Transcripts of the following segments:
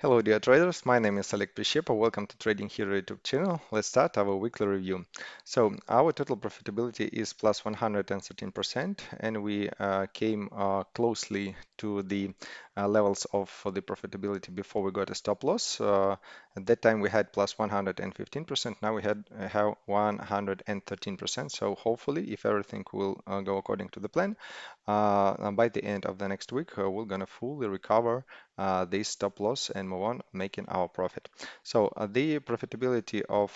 Hello dear traders, my name is Oleg Prishepa. Welcome to Trading Hero YouTube channel. Let's start our weekly review. So our total profitability is plus 113% and we came closely to the levels of the profitability before we got a stop loss. At that time we had plus 115%, now we have 113%. So hopefully if everything will go according to the plan, by the end of the next week we're gonna fully recover this stop loss and move on making our profit. So the profitability of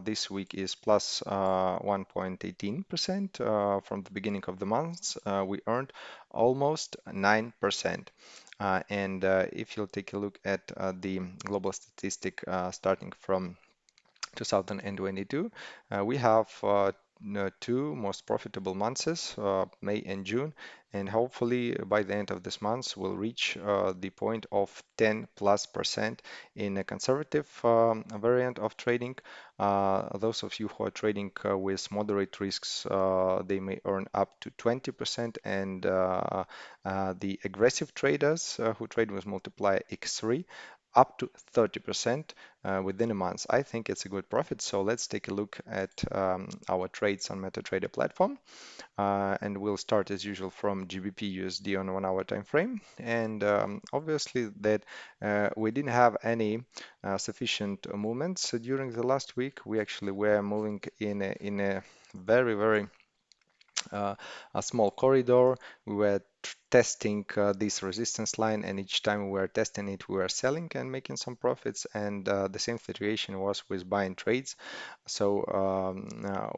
this week is plus 1.18%. From the beginning of the month, we earned almost 9%. And if you'll take a look at the global statistic starting from 2022, we have two most profitable months, May and June, and hopefully by the end of this month we'll reach the point of 10 plus percent in a conservative variant of trading. Those of you who are trading with moderate risks, they may earn up to 20%, and the aggressive traders who trade with multiplier X3 up to 30% within a month. I think it's a good profit. So let's take a look at our trades on MetaTrader platform. And we'll start as usual from GBP USD on 1 hour time frame. And obviously that we didn't have any sufficient movements during the last week. We actually were moving in a very uh, a small corridor. We were testing this resistance line, and each time we were testing it, we were selling and making some profits. And the same situation was with buying trades. So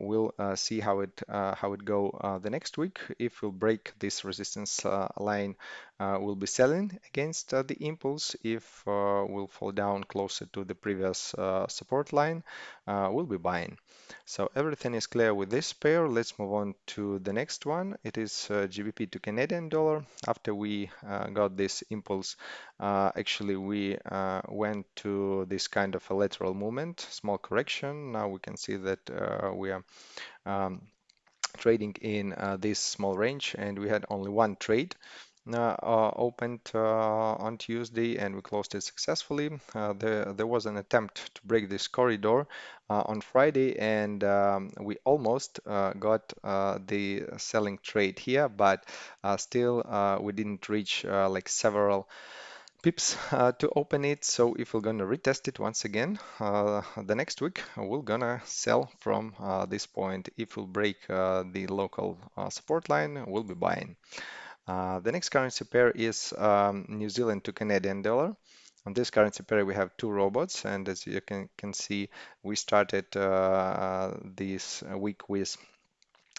we'll see how it go the next week. If we'll break this resistance line, we'll be selling against the impulse. If we'll fall down closer to the previous support line, we'll be buying. So everything is clear with this pair. Let's move on to the next one. It is GBP to Canadian dollar. After we got this impulse, actually we went to this kind of a lateral movement, small correction. Now we can see that we are um, trading in this small range, and we had only one trade opened on Tuesday, and we closed it successfully. There was an attempt to break this corridor on Friday, and we almost got the selling trade here, but still we didn't reach like several pips to open it. So if we're gonna retest it once again the next week, we're gonna sell from this point. If we'll break the local support line, we'll be buying. The next currency pair is New Zealand to Canadian dollar. On this currency pair, we have two robots, and as you can see, we started this week with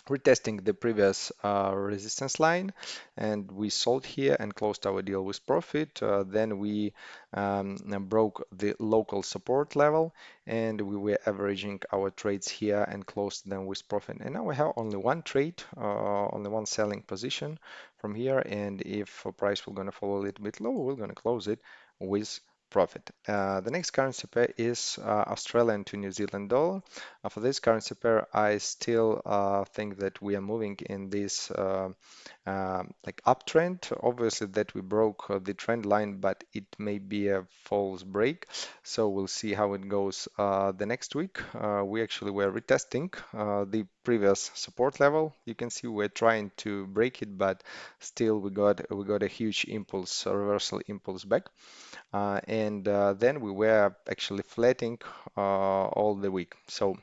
retesting the previous resistance line, and we sold here and closed our deal with profit. Then we broke the local support level, and we were averaging our trades here and closed them with profit. And now we have only one trade, only one selling position from here, and if price will gonna fall a little bit lower, we're gonna close it with profit. The next currency pair is Australian to New Zealand dollar. For this currency pair, I still think that we are moving in this like uptrend. Obviously that we broke the trend line, but it may be a false break. So we'll see how it goes the next week. We actually were retesting the previous support level. You can see we're trying to break it, but still we got a huge impulse, a reversal impulse back. And then we were actually flatting all the week. So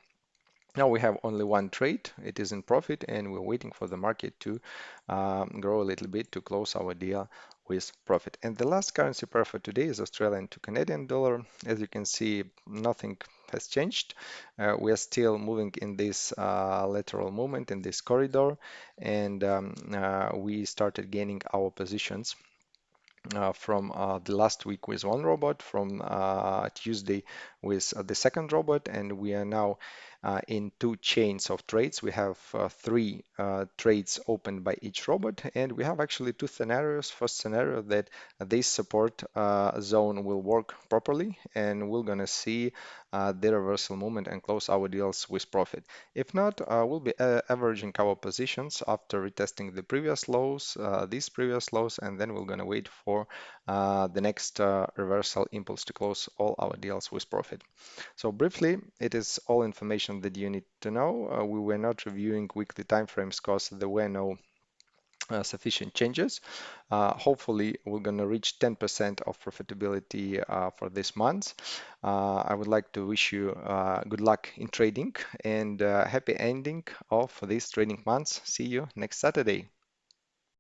now we have only one trade, it is in profit, and we're waiting for the market to grow a little bit to close our deal with profit. And the last currency pair for today is Australian to Canadian dollar. As you can see, nothing has changed. We are still moving in this lateral movement in this corridor, and we started gaining our positions from the last week with one robot, from Tuesday with the second robot, and we are now in two chains of trades. We have three trades opened by each robot, and we have actually two scenarios. First scenario that this support zone will work properly, and we're gonna see the reversal movement and close our deals with profit. If not, we'll be averaging our positions after retesting the previous lows, these previous lows, and then we're gonna wait for for the next reversal impulse to close all our deals with profit. So briefly, it is all information that you need to know. We were not reviewing weekly timeframes because there were no sufficient changes. Hopefully, we're going to reach 10% of profitability for this month. I would like to wish you good luck in trading and happy ending of this trading month. See you next Saturday.